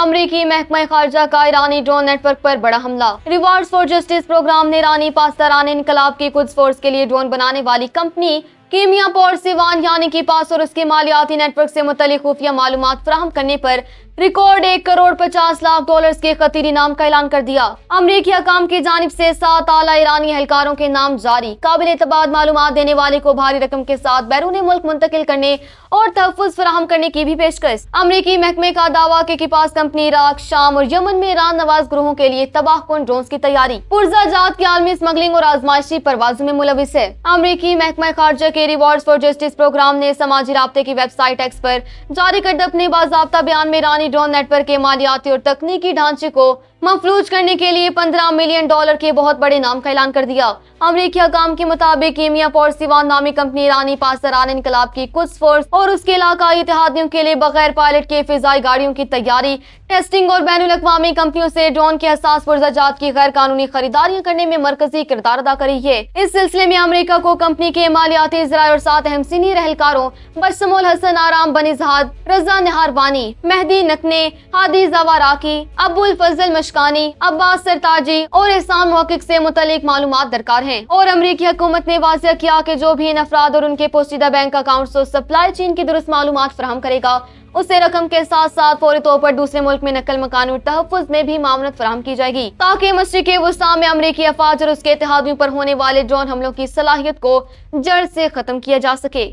امریکی محکمہ خارجہ کا ایرانی ڈرون نیٹ ورک پر بڑا حملہ۔ ریوارڈز فار جسٹس پروگرام نے ایرانی پاسداران انقلاب کی قدس فورس کے لیے ڈرون بنانے والی کمپنی کیمیا پور سیوان یعنی کہ پاس اور اس کے مالیاتی نیٹ ورک سے متعلق خفیہ معلومات فراہم کرنے پر ریکارڈ $1.50 کے خطیر انعام کا اعلان کر دیا۔ امریکی حکام کی جانب سے 7 اعلیٰ ایرانی اہلکاروں کے نام جاری، قابل اعتماد معلومات دینے والے کو بھاری رقم کے ساتھ بیرون ملک منتقل کرنے اور تحفظ فراہم کرنے کی بھی پیشکش۔ امریکی محکمے کا دعویٰ کہ پاس کمپنی عراق، شام اور یمن میں ایران نواز گروہوں کے لیے تباہ کن ڈرونز کی تیاری، پرزہ جات کی عالمی اسمگلنگ اور آزمائشی پروازوں میں ملوث ہے۔ امریکی محکمہ خارجہ کے ریوارڈز فار جسٹس پروگرام نے سماجی رابطے کی ویب سائٹ ایکس پر جاری کردہ اپنے باضابطہ بیان میں ایرانی ڈرون نیٹ ورک کے مالیاتی اور تکنیکی ڈھانچے کو مفلوج کرنے کے لیے $15 ملین کے بہت بڑے انعام کا اعلان کر دیا۔ امریکی حکام کے مطابق کیمیا پور سیوان نامی کمپنی ایرانی پاسداران انقلاب کی قدس فورس اور اس کے علاقائی اتحادیوں کے لیے بغیر پائلٹ کے فضائی گاڑیوں کی تیاری، ٹیسٹنگ اور بین الاقوامی کمپنیوں سے ڈرون کے حساس پرزہ جات کی غیر قانونی خریداریاں کرنے میں مرکزی کردار ادا کر رہی ہے۔ اس سلسلے میں امریکہ کو کمپنی کے مالیاتی ذرائع اور 7 اہم سینئر اہلکاروں بشمول حسن آرام بنی زہاد، رضا نہاروانی، مہدی نقنے، ہادی زواراکی، ابو الفضل مشکانی، عباس سرتاجی اور احسان محقق سے متعلق معلومات درکار ہیں، اور امریکی حکومت نے واضح کیا کہ جو بھی ان افراد اور ان کے پوشیدہ بینک اکاؤنٹس اور سپلائی چین کی درست معلومات فراہم کرے گا، اسے رقم کے ساتھ ساتھ فوری طور پر دوسرے ملک میں نقل مکانی اور تحفظ میں بھی معاونت فراہم کی جائے گی، تاکہ مشرق وسطیٰ میں امریکی افواج اور اس کے اتحادیوں پر ہونے والے ڈرون حملوں کی صلاحیت کو جڑ سے ختم کیا جا سکے۔